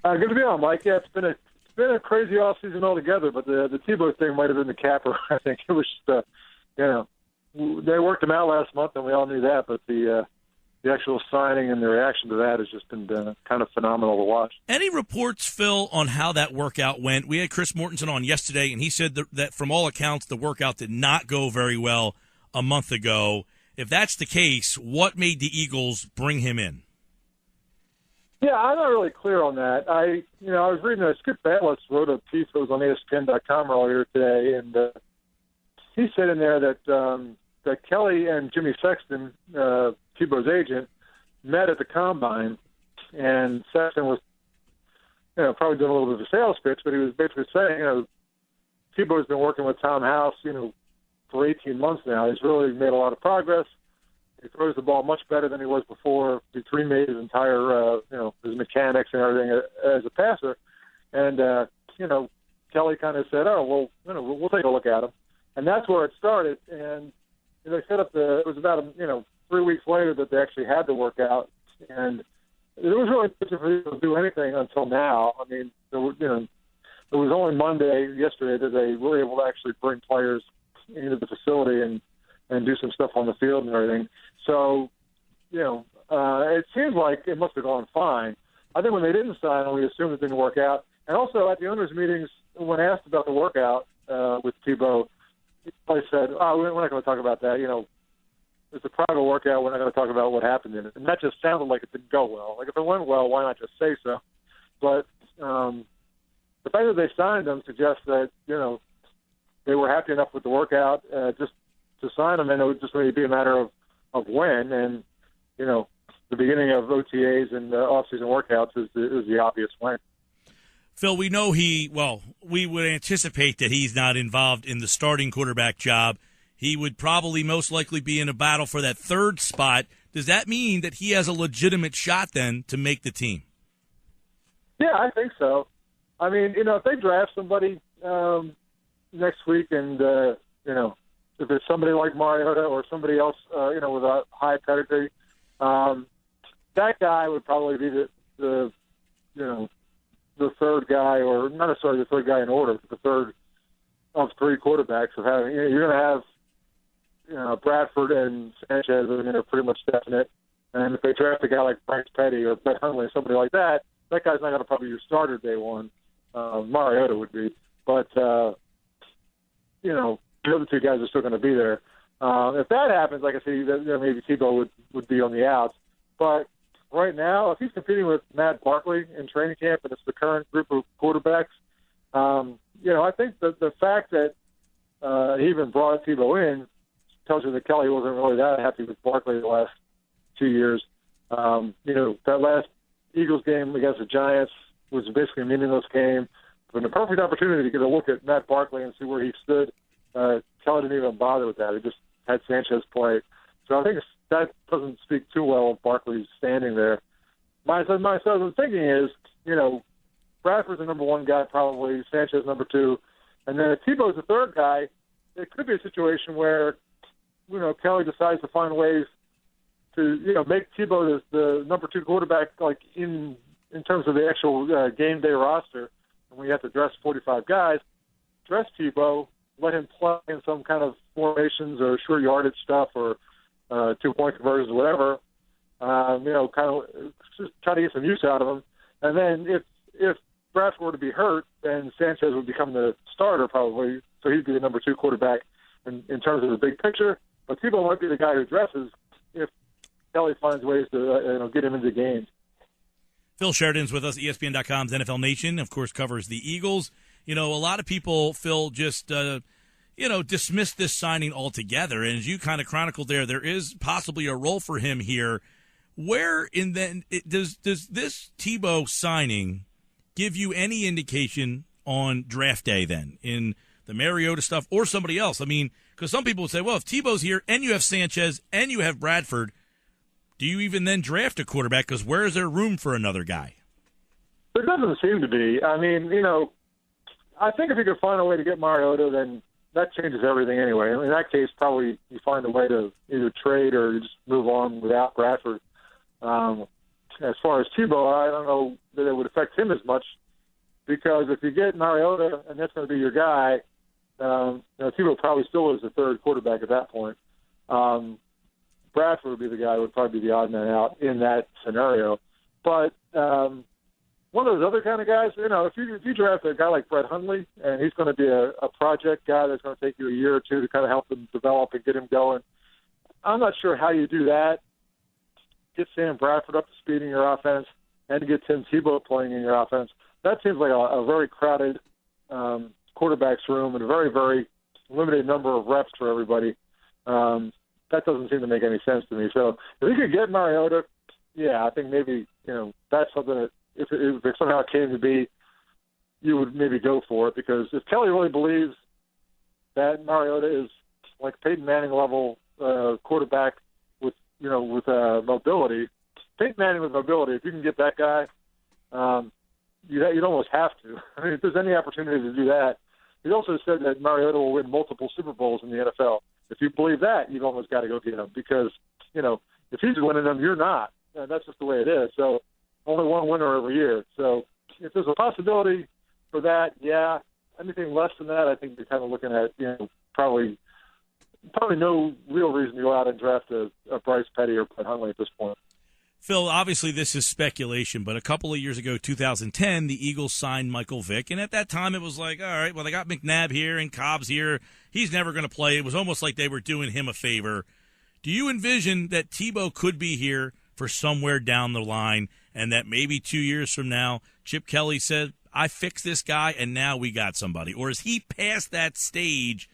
Good to be on, Mike. Yeah, it's been a crazy offseason altogether, but the Tebow thing might have been the capper. I think it was just, they worked him out last month, and we all knew that, but the actual signing and the reaction to that has just been kind of phenomenal to watch. Any reports, Phil, on how that workout went? We had Chris Mortensen on yesterday, and he said that from all accounts, the workout did not go very well a month ago. If that's the case, what made the Eagles bring him in? Yeah, I'm not really clear on that. I was reading Skip Bayless wrote a piece that was on ESPN.com earlier today, and he said in there that Kelly and Jimmy Sexton, Tebow's agent, met at the combine, and Sexton was, probably doing a little bit of a sales pitch, but he was basically saying, Tebow's been working with Tom House, for 18 months now. He's really made a lot of progress. He throws the ball much better than he was before. He's remade his entire, his mechanics and everything as a passer. And, Kelly kind of said, we'll take a look at him. And that's where it started. And they set up it was about, 3 weeks later that they actually had the workout. And it was really difficult for them to do anything until now. I mean, it was only Monday, yesterday, that they were able to actually bring players into the facility and do some stuff on the field and everything. So, it seems like it must have gone fine. I think when they didn't sign him, we assumed it didn't work out. And also at the owners' meetings, when asked about the workout with Tebow, he said, we're not going to talk about that. It's a private workout. We're not going to talk about what happened in it. And that just sounded like it didn't go well. Like, if it went well, why not just say so? But the fact that they signed him suggests that, they were happy enough with the workout just to sign him, and it would just really be a matter of when. And, the beginning of OTAs and off-season workouts is the obvious when. Phil, we know we would anticipate that he's not involved in the starting quarterback job. He would probably most likely be in a battle for that third spot. Does that mean that he has a legitimate shot then to make the team? Yeah, I think so. I mean, if they draft somebody next week and, if it's somebody like Mariota or somebody else, with a high pedigree, that guy would probably be the third guy, or not necessarily the third guy in order, but the third of three quarterbacks of having. You're going to have, Bradford and Sanchez, are pretty much definite. And if they draft a guy like Bryce Petty or Brett Hundley, somebody like that, that guy's not going to probably be your starter day one. Mariota would be, but the other two guys are still going to be there. If that happens, like I say, maybe Tebow would be on the outs. But right now, if he's competing with Matt Barkley in training camp and it's the current group of quarterbacks, I think that the fact that he even brought Tebow in tells you that Kelly wasn't really that happy with Barkley the last 2 years. That last Eagles game against the Giants was basically a meaningless game. But a perfect opportunity to get a look at Matt Barkley and see where he stood. Kelly didn't even bother with that. He just had Sanchez play. So I think that doesn't speak too well of Barkley's standing there. My thinking is, Bradford's the number one guy probably, Sanchez number two, and then if Tebow's the third guy, it could be a situation where, Kelly decides to find ways to, make Tebow the number two quarterback, like in terms of the actual game day roster. And when you have to dress 45 guys, dress Tebow, let him play in some kind of formations or short yardage stuff or 2-point conversions or whatever, kind of just try to get some use out of him. And then if Bradford were to be hurt, then Sanchez would become the starter probably, so he'd be the number two quarterback in terms of the big picture. But Tebow might be the guy who dresses if Kelly finds ways to get him into games. Phil Sheridan's with us, ESPN.com's NFL Nation, of course, covers the Eagles. A lot of people, Phil, just, dismiss this signing altogether. And as you kind of chronicled there is possibly a role for him here. Where does this Tebow signing give you any indication on draft day then in the Mariota stuff or somebody else? I mean, because some people would say, well, if Tebow's here and you have Sanchez and you have Bradford, do you even then draft a quarterback? Because where is there room for another guy? There doesn't seem to be. I mean, I think if you could find a way to get Mariota, then that changes everything anyway. In that case, probably you find a way to either trade or you just move on without Bradford. as far as Tebow, I don't know that it would affect him as much because if you get Mariota and that's going to be your guy, Tebow probably still is the third quarterback at that point. Bradford would be the guy who would probably be the odd man out in that scenario. But one of those other kind of guys, if you draft a guy like Brett Hundley and he's going to be a project guy that's going to take you a year or two to kind of help him develop and get him going, I'm not sure how you do that. Get Sam Bradford up to speed in your offense and get Tim Tebow playing in your offense. That seems like a very crowded quarterback's room and a very, very limited number of reps for everybody. That doesn't seem to make any sense to me. So if you could get Mariota, yeah, I think maybe, that's something that if it somehow came to be, you would maybe go for it because if Kelly really believes that Mariota is like Peyton Manning level quarterback with mobility, Peyton Manning with mobility, if you can get that guy, you'd almost have to. I mean, if there's any opportunity to do that. He also said that Mariota will win multiple Super Bowls in the NFL. If you believe that, you've almost got to go get him because, if he's winning them, you're not. And that's just the way it is. So only one winner every year. So if there's a possibility for that, yeah. Anything less than that, I think you're kind of looking at, probably no real reason to go out and draft a Bryce Petty or Brett Hundley at this point. Phil, obviously this is speculation, but a couple of years ago, 2010, the Eagles signed Michael Vick, and at that time it was like, all right, well, they got McNabb here and Cobb's here. He's never going to play. It was almost like they were doing him a favor. Do you envision that Tebow could be here for somewhere down the line and that maybe 2 years from now, Chip Kelly said, I fixed this guy and now we got somebody? Or is he past that stage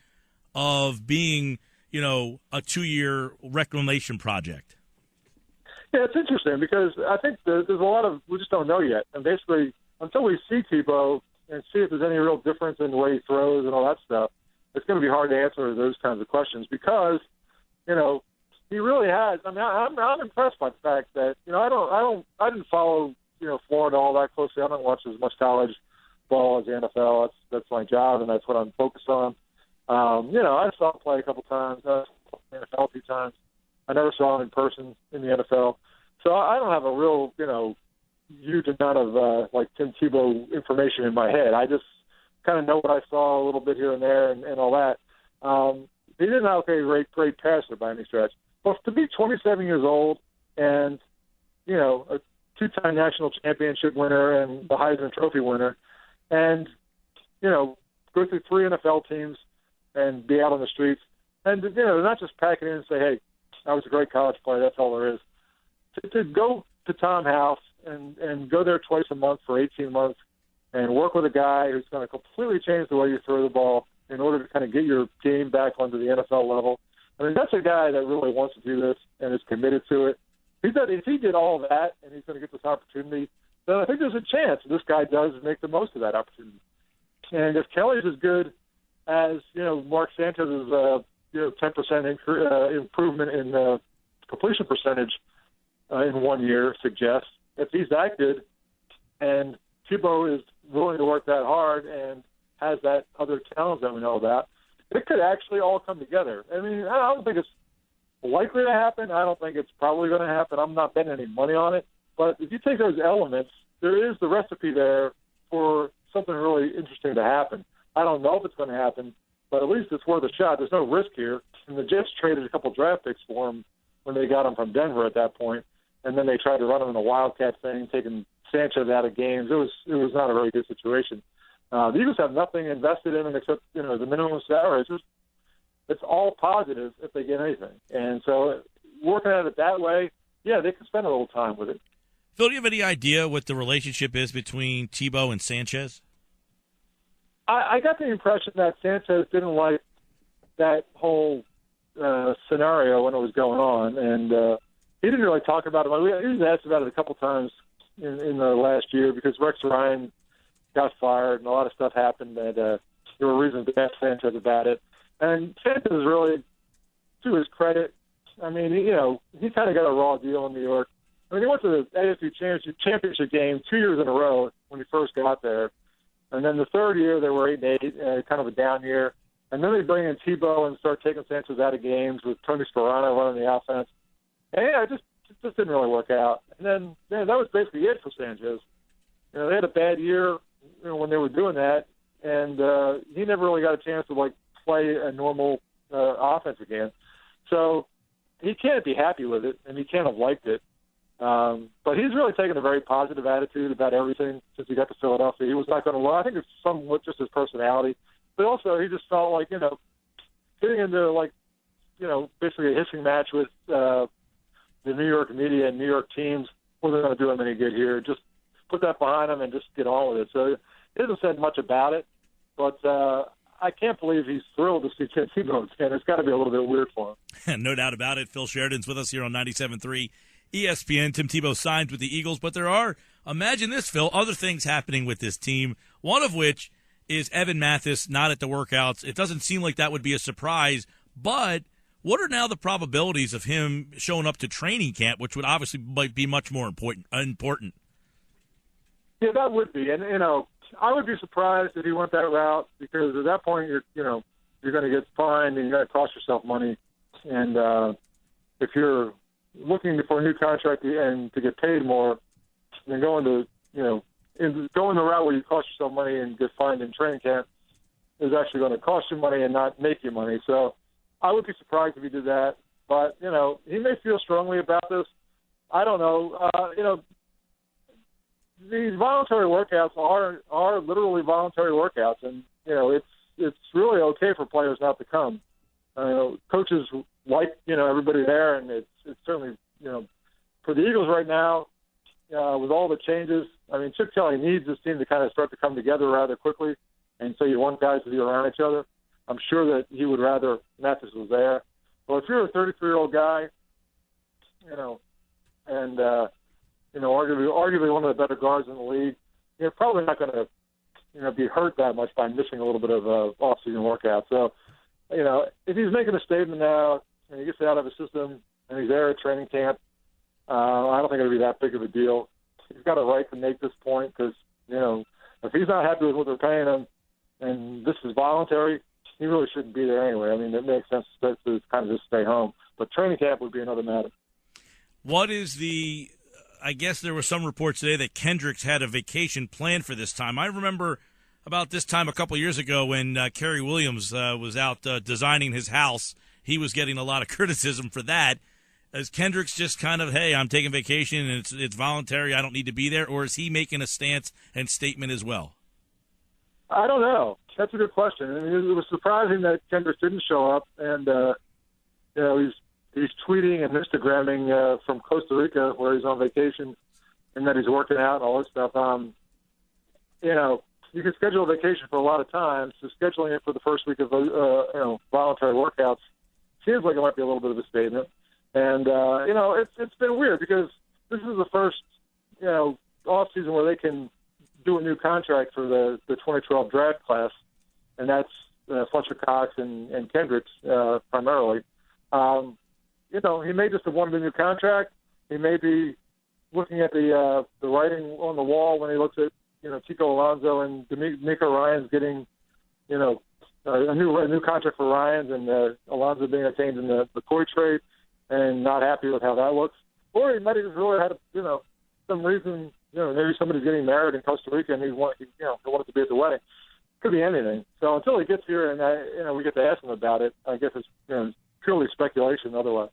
of being, a 2-year reclamation project? Yeah, it's interesting because I think there's a lot of we just don't know yet. And basically, until we see Tebow and see if there's any real difference in the way he throws and all that stuff, it's going to be hard to answer those kinds of questions because, he really has. I mean, I'm impressed by the fact that I didn't follow Florida all that closely. I don't watch as much college ball as the NFL. That's my job, and that's what I'm focused on. I saw him play a couple times. I saw him in the NFL a few times. I never saw him in person in the NFL. So I don't have a real, huge amount of, Tim Tebow information in my head. I just kind of know what I saw a little bit here and there and all that. He didn't have a great passer by any stretch. But to be 27 years old and, a two-time national championship winner and the Heisman Trophy winner and, go through 3 NFL teams and be out on the streets and, not just pack it in and say, hey, I was a great college player. That's all there is. To go to Tom House and go there twice a month for 18 months and work with a guy who's going to completely change the way you throw the ball in order to kind of get your game back onto the NFL level. I mean, that's a guy that really wants to do this and is committed to it. If he did all that and he's going to get this opportunity, then I think there's a chance this guy does make the most of that opportunity. And if Kelly's as good as, Mark Sanchez's 10% improvement in completion percentage in 1 year suggests, if he's that good and Tebow is willing to work that hard and has that other talent that we know about, it could actually all come together. I mean, I don't think it's likely to happen. I don't think it's probably going to happen. I'm not betting any money on it. But if you take those elements, there is the recipe there for something really interesting to happen. I don't know if it's going to happen, but at least it's worth a shot. There's no risk here. And the Jets traded a couple draft picks for him when they got him from Denver at that point, and then they tried to run him in a Wildcat thing, taking Sanchez out of games. It was not a very good situation. The Eagles have nothing invested in him except the minimum salary. It's all positive if they get anything. And so working at it that way, yeah, they can spend a little time with it. Phil, do you have any idea what the relationship is between Tebow and Sanchez? I got the impression that Sanchez didn't like that whole scenario when it was going on, and he didn't really talk about it. He was asked about it a couple times in the last year because Rex Ryan got fired and a lot of stuff happened, and there were reasons to ask Sanchez about it. And Sanchez is really, to his credit, I mean, he kind of got a raw deal in New York. I mean, he went to the AFC championship game 2 years in a row when he first got there. And then the third year, they were 8-8, kind of a down year. And then they bring in Tebow and start taking Sanchez out of games with Tony Sparano running the offense. And yeah, it just didn't really work out. And then that was basically it for Sanchez. They had a bad year when they were doing that, and he never really got a chance to play a normal offense again. So he can't be happy with it, and he can't have liked it. But he's really taken a very positive attitude about everything since he got to Philadelphia. He was not going to lie. I think it's somewhat just his personality, but also he just felt like getting into basically a hissing match with the New York media and New York teams wasn't going to do him any good here. Just put that behind him and just get on with it. So he hasn't said much about it, but I can't believe he's thrilled to see Tim Tebow again. It's got to be a little bit weird for him. No doubt about it. Phil Sheridan's with us here on 97.3 ESPN. Tim Tebow signed with the Eagles, but there are, imagine this, Phil, other things happening with this team, one of which is Evan Mathis not at the workouts. It doesn't seem like that would be a surprise, but what are now the probabilities of him showing up to training camp, which would obviously be much more important? Yeah, that would be. And, I would be surprised if he went that route because at that point you're going to get fined and you're going to cost yourself money. And if you're looking for a new contract and to get paid more, then going the route where you cost yourself money and get fined in training camp is actually going to cost you money and not make you money. So I would be surprised if he did that. But, he may feel strongly about this. I don't know. These voluntary workouts are literally voluntary workouts, and it's really okay for players not to come. Coaches like everybody there, and it's certainly for the Eagles right now with all the changes. I mean, Chip Kelly needs this team to kind of start to come together rather quickly, and so you want guys to be around each other. I'm sure that he would rather Mathis was there. Well, if you're a 33-year-old guy, and arguably one of the better guards in the league, you're probably not going to be hurt that much by missing a little bit of off-season workout. So, if he's making a statement now and he gets out of the system and he's there at training camp, I don't think it'll be that big of a deal. He's got a right to make this point because, if he's not happy with what they're paying him and this is voluntary, he really shouldn't be there anyway. I mean, it makes sense to kind of just stay home. But training camp would be another matter. What is I guess there were some reports today that Kendricks had a vacation planned for this time. I remember about this time a couple of years ago when Kerry Williams was out designing his house. He was getting a lot of criticism for that. Is Kendricks just kind of, hey, I'm taking vacation and it's voluntary, I don't need to be there, or is he making a stance and statement as well? I don't know. That's a good question. I mean, it was surprising that Kendricks didn't show up, and he's tweeting and Instagramming from Costa Rica where he's on vacation and that he's working out and all this stuff. You can schedule a vacation for a lot of times. So scheduling it for the first week of voluntary workouts seems like it might be a little bit of a statement. And it's been weird because this is the first off season where they can do a new contract for the 2012 draft class, and that's Fletcher Cox and Kendricks primarily. He may just have wanted a new contract. He may be looking at the writing on the wall when he looks at Chico Alonso and D'Amico Ryans getting a new contract for Ryans and Alonso being obtained in the McCoy trade and not happy with how that looks. Or he might have just really had some reason. Maybe somebody's getting married in Costa Rica and he wanted to be at the wedding. Could be anything. So until he gets here and we get to ask him about it, I guess it's purely speculation otherwise.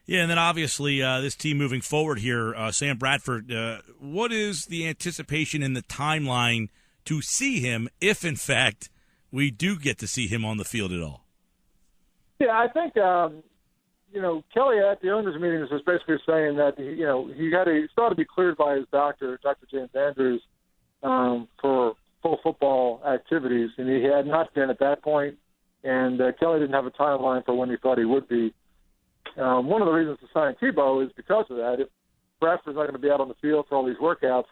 Yeah, and then obviously this team moving forward here, Sam Bradford, what is the anticipation in the timeline to see him if, in fact, we do get to see him on the field at all? Yeah, I think, Kelly at the owners' meetings was basically saying that, he still had to be cleared by his doctor, Dr. James Andrews, for full football activities, and he had not been at that point, and Kelly didn't have a timeline for when he thought he would be. One of the reasons to sign Tebow is because of that. If Bradford's not going to be out on the field for all these workouts,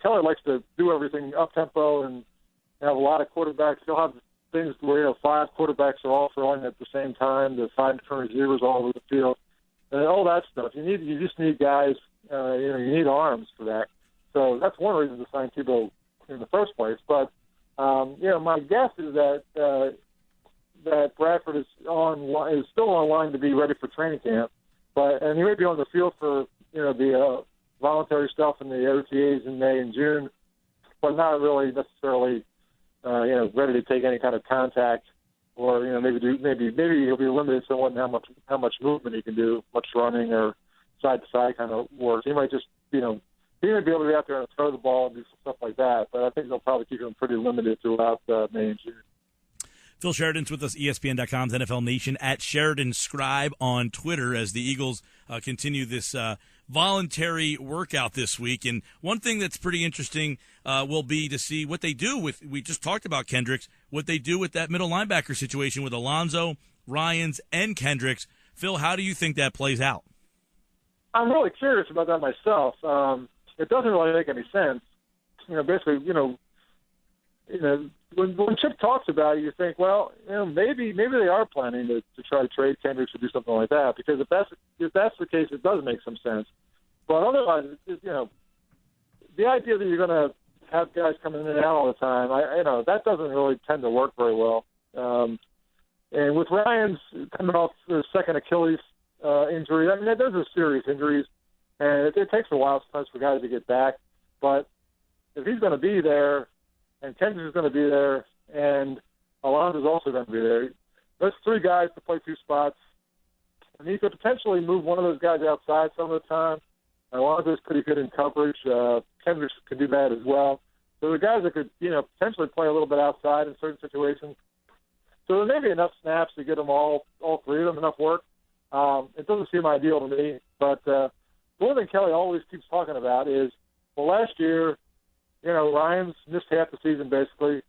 Kelly likes to do everything up-tempo and have a lot of quarterbacks. He'll have things where 5 quarterbacks are all throwing at the same time, the 5 different receivers all over the field, and all that stuff. You just need guys. You need arms for that. So that's one reason to sign Tebow in the first place. But my guess is that Bradford is still on line to be ready for training camp. and he may be on the field for the voluntary stuff in the OTAs in May and June, but not really necessarily ready to take any kind of contact, or maybe he'll be limited somewhat in how much movement he can do, much running or side to side kind of work. He might just he might be able to be out there and throw the ball and do some stuff like that, but I think they'll probably keep him pretty limited throughout May and June. Phil Sheridan's with us, ESPN.com's NFL Nation, at Sheridan Scribe on Twitter, as the Eagles continue this voluntary workout this week. And one thing that's pretty interesting will be to see what they do with, we just talked about Kendricks, what they do with that middle linebacker situation with Alonso, Ryans, and Kendricks. Phil, how do you think that plays out? I'm really curious about that myself. It doesn't really make any sense. Basically, when Chip talks about it, you think, well, maybe they are planning to try to trade Kendricks or do something like that. Because if that's the case, it does make some sense. But otherwise, the idea that you're going to have guys coming in and out all the time, that doesn't really tend to work very well. And with Ryans coming off the second Achilles injury, those are serious injuries, and it takes a while sometimes for guys to get back. But if he's going to be there, and Kendricks is going to be there, and Alonso's also going to be there, there's three guys to play two spots. And he could potentially move one of those guys outside some of the time. Alonso's pretty good in coverage. Kendricks could do that as well. So the guys that could, potentially play a little bit outside in certain situations. So there may be enough snaps to get them all three of them, enough work. It doesn't seem ideal to me. But the one thing Kelly always keeps talking about is, well, last year, Ryans missed half the season basically.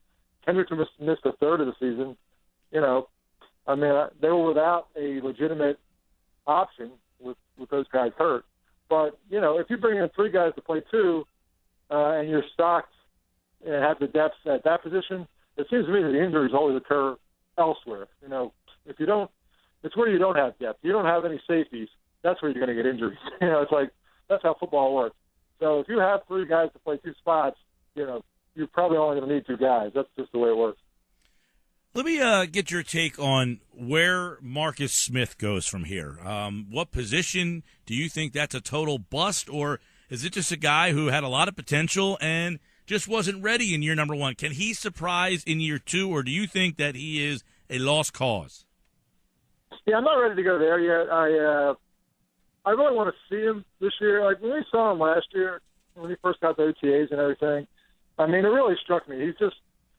Kendricks missed a third of the season. They were without a legitimate option with those guys hurt. But, if you bring in three guys to play two and you're stocked and have the depth at that position, it seems to me that the injuries always occur elsewhere. If you don't, it's where you don't have depth. You don't have any safeties. That's where you're going to get injuries. It's like that's how football works. So if you have three guys to play two spots, you're probably only going to need two guys. That's just the way it works. Let me get your take on where Marcus Smith goes from here. What position do you think that's a total bust, or is it just a guy who had a lot of potential and just wasn't ready in year number one? Can he surprise in year two, or do you think that he is a lost cause? Yeah, I'm not ready to go there yet. I really want to see him this year. Like when we saw him last year, when he first got the OTAs and everything, it really struck me. He's just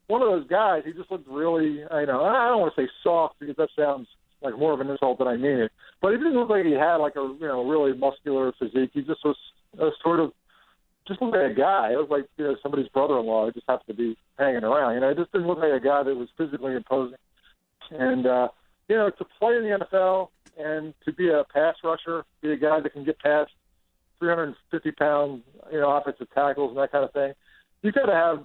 one of those guys. He just looked really, I don't want to say soft because that sounds like more of an insult than I mean it. But he didn't look like he had like a really muscular physique. He just was just looked like a guy. It was like somebody's brother-in-law who just happened to be hanging around. It just didn't look like a guy that was physically imposing. And to play in the NFL and to be a pass rusher, be a guy that can get past 350-pound offensive tackles and that kind of thing, you got to have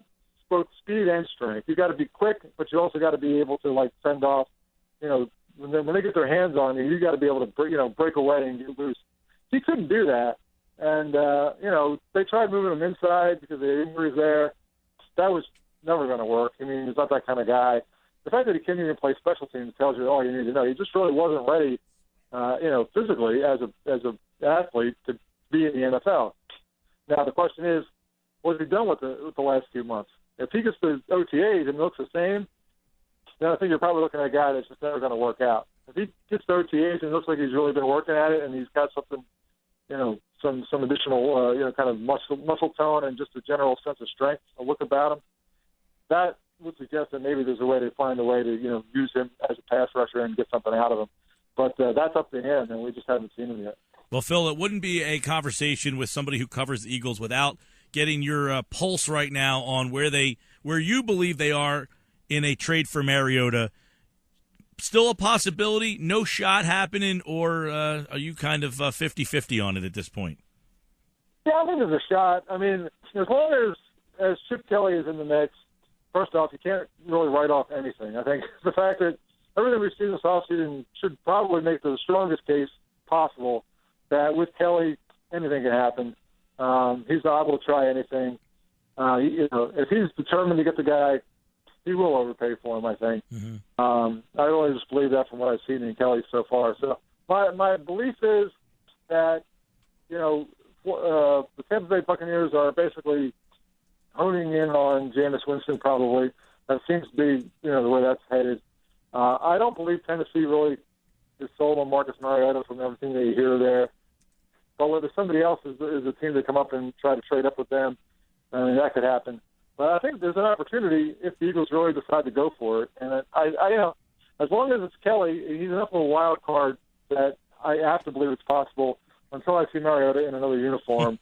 both speed and strength. You got to be quick, but you also got to be able to fend off. When they get their hands on you, you got to be able to break away and get loose. He couldn't do that, and they tried moving him inside because the injuries there. That was never going to work. He's not that kind of guy. The fact that he can't even play special teams tells you all you need to know. He just really wasn't ready, physically as an athlete to be in the NFL. Now the question is, what's he done with the last few months? If he gets the OTAs and looks the same, then I think you're probably looking at a guy that's just never going to work out. If he gets the OTAs and looks like he's really been working at it and he's got something, some additional, kind of muscle tone and just a general sense of strength, a look about him, that would suggest that maybe there's a way to find a way to, use him as a pass rusher and get something out of him. But that's up to him, and we just haven't seen him yet. Well, Phil, it wouldn't be a conversation with somebody who covers the Eagles without getting your pulse right now on where you believe they are in a trade for Mariota. Still a possibility, no shot happening, or are you kind of 50-50 on it at this point? Yeah, I think there's a shot. As long as Chip Kelly is in the mix, first off, you can't really write off anything. I think the fact that everything we've seen this offseason should probably make the strongest case possible that with Kelly, anything can happen. He's liable to try anything. If he's determined to get the guy, he will overpay for him, I think. Mm-hmm. I really just believe that from what I've seen in Kelly so far. So my belief is that, the Tampa Bay Buccaneers are basically honing in on Jameis Winston probably. That seems to be, the way that's headed. I don't believe Tennessee really is sold on Marcus Mariota from everything they hear there. But whether somebody else is a team to come up and try to trade up with them, I mean, that could happen. But I think there's an opportunity if the Eagles really decide to go for it. And I as long as it's Kelly, he's enough of a wild card that I have to believe it's possible. Until I see Mariota in another uniform,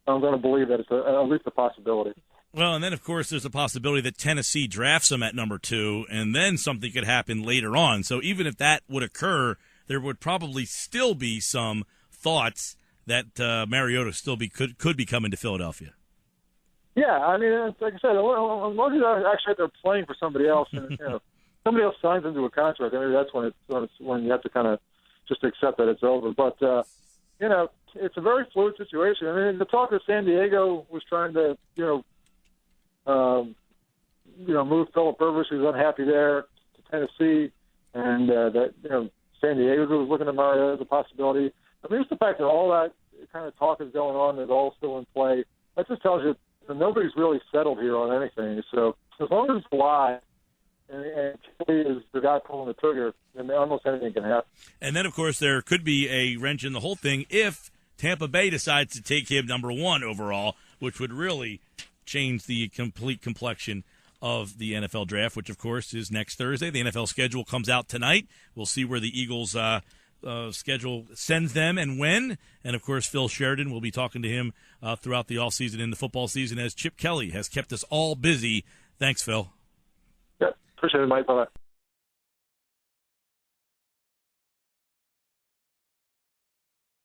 I'm going to believe that it's at least a possibility. Well, and then, of course, there's a possibility that Tennessee drafts him at number 2, and then something could happen later on. So even if that would occur, there would probably still be some thoughts that Mariota still could be coming to Philadelphia. Yeah, I mean, like I said, as long as they're playing for somebody else, and somebody else signs into a contract, I mean, that's when you have to kind of just accept that it's over. But it's a very fluid situation. I mean, the talk of San Diego was trying to, move Philip Rivers, who's unhappy there, to Tennessee, and San Diego was looking at Mariota as a possibility. I mean, just the fact that all that kind of talk is going on, is all still in play. That just tells you that nobody's really settled here on anything. So as long as it's live, and Kelly is the guy pulling the trigger, then almost anything can happen. And then, of course, there could be a wrench in the whole thing if Tampa Bay decides to take him number 1 overall, which would really change the complete complexion of the NFL draft, which, of course, is next Thursday. The NFL schedule comes out tonight. We'll see where the Eagles' schedule sends them and when. And, of course, Phil Sheridan, will be talking to him throughout the offseason and the football season, as Chip Kelly has kept us all busy. Thanks, Phil. Appreciate it, Mike. Bye-bye.